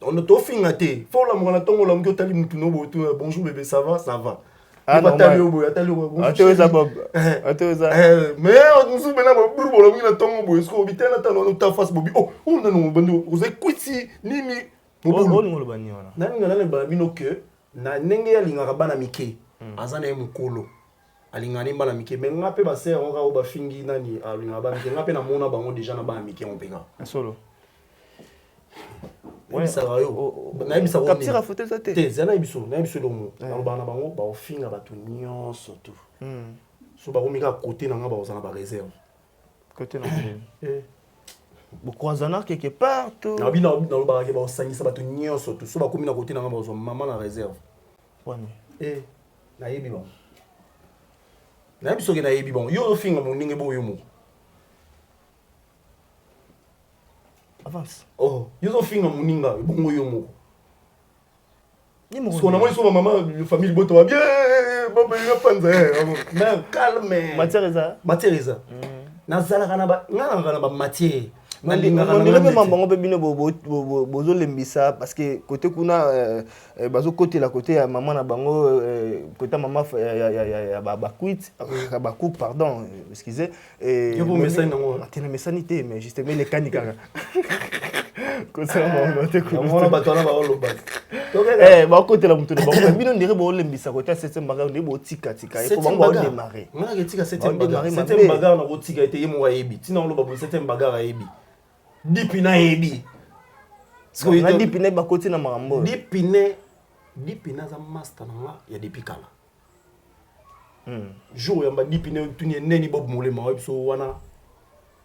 on ne to finga te faut la mona tongo lamungi tali mutu no botu bonjour bébé ça va ah non atali obo ateza bob ateza mais nzuzu bena ba buru lamungi na tongo bo esko bitena ta no ta face bobi oh on no bando vous écoutez nini nani bino que na ndenge ya lingaka bana mike aza na ye mokolo alingani bana mike mais nga pe basere onga o bafingi nani alingaka bana mike nga pe na mona bango déjà na bana mike ompenga solo nayebisaka yo nayebisaka te zana yebiso lomo na bana bango baofinga bato nyonso tu so bakomika kote na nga bakozala bareserve kote na bokwazana quelque part tout na bina na lobaka ba osangisa bato nyonso tout so bakomi na côté na nga bazo maman na réserve wani na yebi bon na yebi soki na yebi bon yo finga mo ninge bo yo mo avance yo finga mo ninga bongo yo mo ni mo so na moi so maman famille boto va bien bon ben yo panza mais calme Materesa na zala kana ba ngana ba matière on dirait même bango pe bino bozo lembisa parce que côté kuna bazo côté la côté ya maman na bango côté maman ya ba quit ba coupe pardon excusez et yo message nango atena messanité mais justement les canicanga côté maman te ko maman ba tona ba oloba ba côté la mutu bango bino ndire bo lembisa côté 7e bagarre ndire bo tika il faut bango démarrer ngana ke tika 7e bagarre na ko tika ete yemo wa yebi tina oloba bo 7e bagarre yebi dipina yebi na dipina ba koti na marambo dipina za master na ya dipikala jour ya ba dipina tunie neni bob molema wabiso wana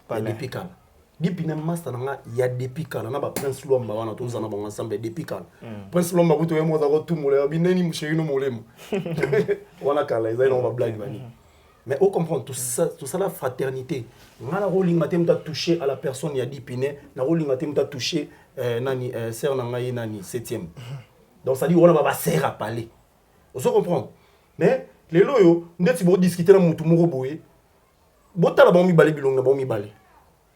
pa dipikala dipina master na ya dipikala na ba prince lomba wana to zana ba ensemble dipikala prince lomba kuto yemo za ko tumule bineni mushirino molema wana kala izai no ba blague bani Mais on comprend tout ça la fraternité. Ngana rolling matem t'a touché à la personne il y a dipine, na rolling matem t'a touché nani sœur nangaye nani 7e. Donc ça dit on va serrer à parler. On se comprend. Mais les loyo, ndeti bo discuter na mutu moko boye. Bota la bombi balé bilong na bombi balé.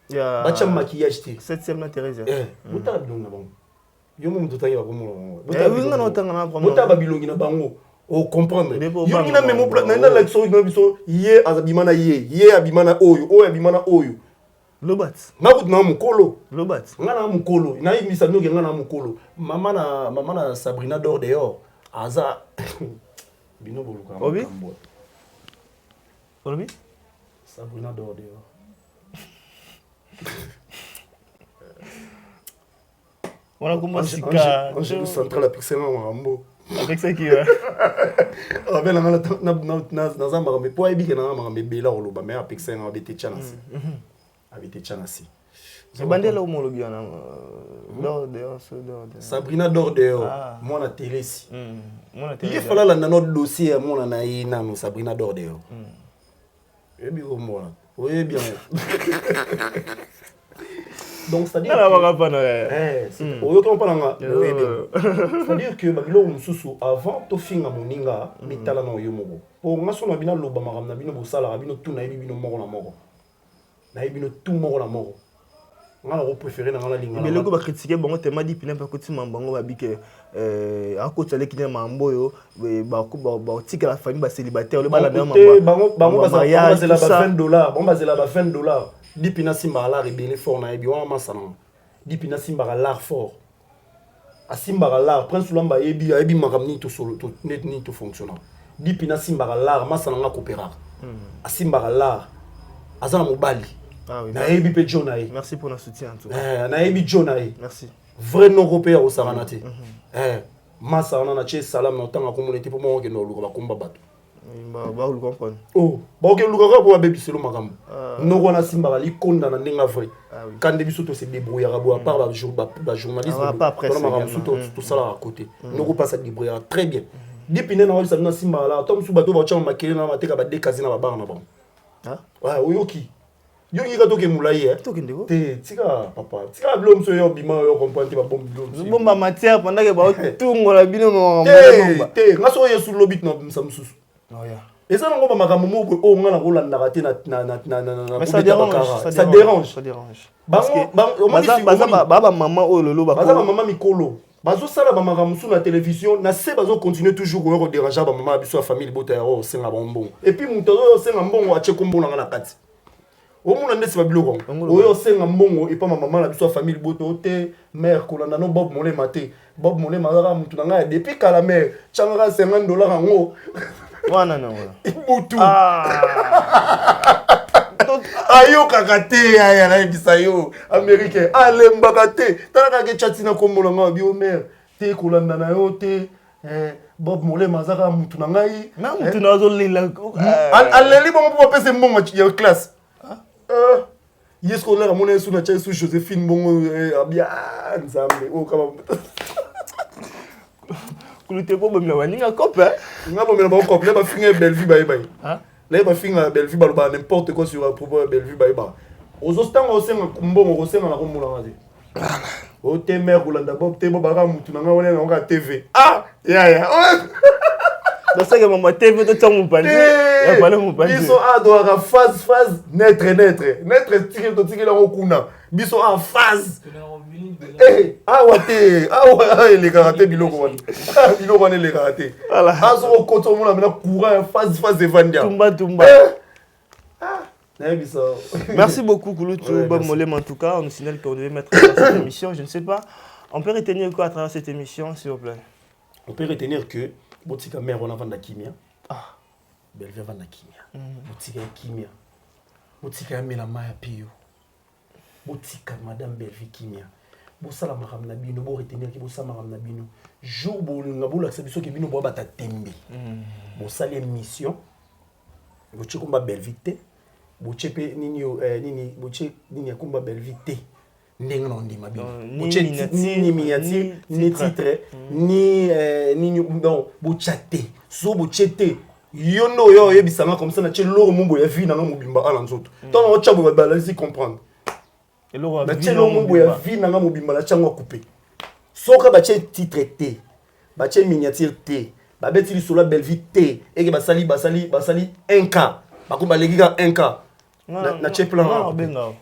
Ya bacha maquillage te 7e na Thérèse. Bota la bilong na bombi. Yo mo mututanga ba komo. Winga na otanga na problème. Bota ba bilongi na bango. O comprendre. Yo ngina memo na l'action na biso ye azabimana ye abimana oyo abimana oyo. Lobat. Ngakut na mukolo. Lobat. Ngana mukolo. Na yimisa noke ngana mukolo. Mama na Sabrina dort dehors. Aza bino boluka. Obi? Obi? Sabrina dort dehors. On a commencé à Angèle centrale à Pixel en Rambo. avec ça qui va. Ah ben na zamba mais pour ebike na ma bela oloba mais à Pixel en bete chanasi. Abete chanasi. C'est bandé là au molobi na dehors. Sabrina dort dehors. Moi na télé si. Moi na télé. Il fallait là dans notre dossier moi na ina no Sabrina dort dehors. Et bien au moi. Oui bien. Donc c'est-à-dire que babilo mususu avant to finga moninga mitala na yo moko po ngaso na bina loba magam na bino bosala bino tuna yebi bino moko na moko na yebi bino tout moko na moko ngala ko préférer na ngala linga mais loko ba critiquer bango tema di pina pa koti mambango ba bike akoti ale kine mambo yo ba tika la famille ba célibataire le bala na bango bazela ba $20 bon bazela ba $20 dipina simba la rebele fort na yebi wa masana dipina simba la fort asimba la prince lamba yebi makamni to solo to net ni to fonctionner dipina simba la masana nga coopérar asimba la azana mobali na yebi pe jonae merci pour le soutien en tout na yebi jonae merci vrai non européen au saranate masana na che salam na tanga communauté pour mo ke no luka ba komba bato ba lu comprendre oh ba ke luka ka bo bebi selo makambo no kona simba li konda na ndenga vrai quand biso to se débrouiller à part ba journaliste tout ça là à côté no ko passe à débrouiller très bien dipine na wabisa na simba la to musu bato ba chama makele na mateka ba décaser na ba bar na ba ouais oyoki yo ngi ka to ke mulai to ke ndeko te tika papa tika blom so yo bima yo comprendre ba bombe blom bomba matière pendant que ba tungo la bino mo te ngaso yesu lobit na samsusu et ça n'engomba makambo moko o ngana ko landa raté na ça dérange parce que baba maman o lolo ba maman mikolo bazo sala ba makambo sur la télévision na se bazo continuer toujours ko déranger ba maman biso famille bota o senga bonbon et puis muto o senga mbongo a chekombo na kati o muna ndesi ba biloko o yo senga mbongo et pas maman na biso famille bota o te mère ko landa no bob molé maté bob molé mazara mutu na nga depuis kala mère changa $50 ngo wana na ibutu ayo kakate ya na bisayo américain alemba kate tala ka chatina kombola nga bio mère te kolanda na yo te bob mole mazaka mutu na ngai na mutu na zo lela aleli bon pour passer mbongo ya classe yes ko la mona yesu na cha yesu Joséphine bongo abia nzambe o kama kulute po bomela waninga copain nga bomela ba copain ba finga Bellevue bye là ba finga Bellevue ba n'importe quoi sur propos Bellevue bye ozo stanga osenga mbongo osenga na kombola ngazi o te mère kolanda bob te bo baka mutu na nga wona na TV ya dans ça que maman TV to tsangu pandi ya pale mu pandi biso adora phase netre tike to tike la okuna biso en phase les karaté biloko wana les karaté azo koto mona mena courant phase evandia tumba merci beaucoup Kouloutou Bob Molem en tout cas on nous signale qu'on devait mettre dans cette émission je ne sais pas on peut retenir quoi à travers cette émission s'il vous plaît on peut retenir que botika mère on a vanda kimia Bellevue vanda kimia botika kimia botika mela maya pio botika madame Bellevue kimia bosala makam na bino bo retenir ki bosala makam na bino jour bo ngabula sa biso ki bino bo bata tembe bosala émission boche komba Bellevue te boche pe nini boche nini komba Bellevue te ndenge na ndima bino boche ni miniature ni titre ni non bochate so boche te yono yo yebisanga comme ça na tie loro mumbo ya vie na mobimba ala nzoto tant on tchabo ba balancer comprendre et loro na tie loro mumbo ya vie na mobimba la tchango couper soka ba tie titre T ba tie miniature T ba beti li sola belle vie T et que basali 1K ba ko ba legiga 1K na tie plan benga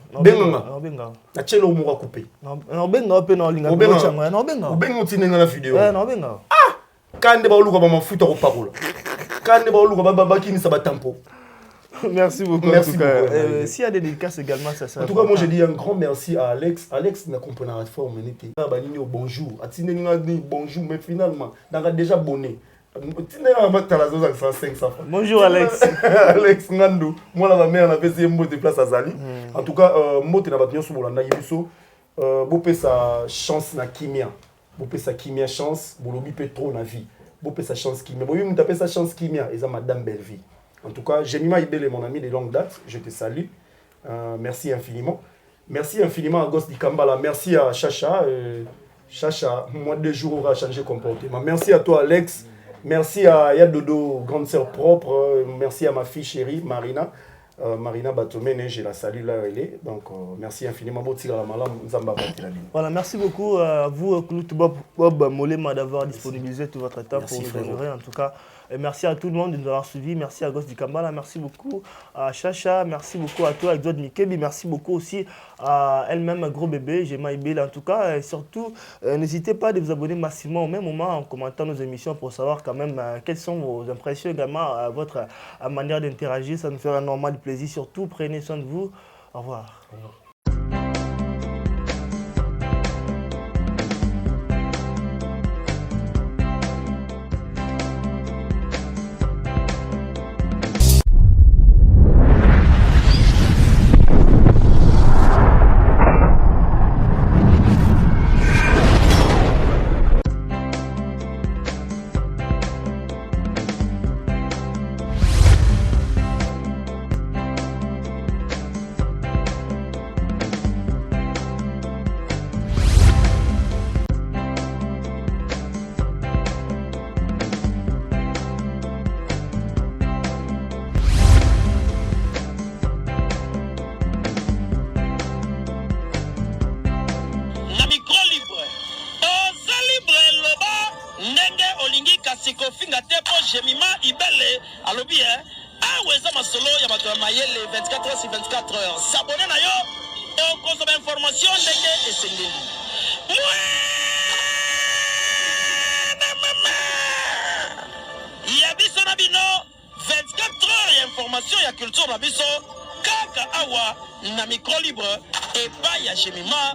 na tie loro mumbo couper na benga pe na linga tchanga na benga benga tinenga na video na benga kande ba oluka ba mafuta ko pakola kande ba oluka ba bakinisa ba tampo. Merci beaucoup. Merci en tout cas. beaucoup. S'il y a des dédicaces également, ça sera. En tout cas, moi je dis un grand merci à Alex. Alex n'a compris la forme. Bonjour. Bonjour, mais finalement, on a déjà bonné. Bonjour Alex. Alex Nando. Moi la mère n'a pas essayé de me place à Zali. En tout cas, moi tu n'as pas tenu sur Bolanda Yebiso. Bopé sa chance na kimia. Bopé sa kimia chance. Bolobi peut trop na vie. Bopé sa chance kimia. Bopé m'tapé sa chance kimia. Et ça Madame Belleville. En tout cas, Jemima Ibele, mon ami de longue date, je te salue. Merci infiniment. Merci infiniment à Gosse Dikambala. Merci à Chacha. Chacha, moi 2 jours aura changé comportement. Merci à toi Alex. Merci à Yadodo, grande sœur propre. Merci à ma fille chérie, Marina. Marina Batomene, je la salue là où elle est. Donc, merci infiniment. Voilà, merci beaucoup à vous, Bob Molema, d'avoir disponibilisé tout votre temps pour nous honorer. En tout cas, et merci à tout le monde de nous avoir suivis. Merci à Gosse Dikambala. Merci beaucoup à Chacha. Merci beaucoup à toi, Exode Mikebi. Merci beaucoup aussi à elle-même, Gros Bébé, Jemima Ibele. En tout cas, et surtout, n'hésitez pas à vous abonner massivement au même moment en commentant nos émissions pour savoir quand même quelles sont vos impressions également, votre manière d'interagir. Ça nous fera énormément de plaisir. Surtout, prenez soin de vous. Au revoir. Au revoir. Kofinga tepo Jemima Ibele alobi aweza masolo ya bato mayele 24h/24h s'abonner na yo et consommer information ndenge esengeli ya biso na bino 24h ya information ya culture na biso kaka awa na micro libre et pas ya Jemima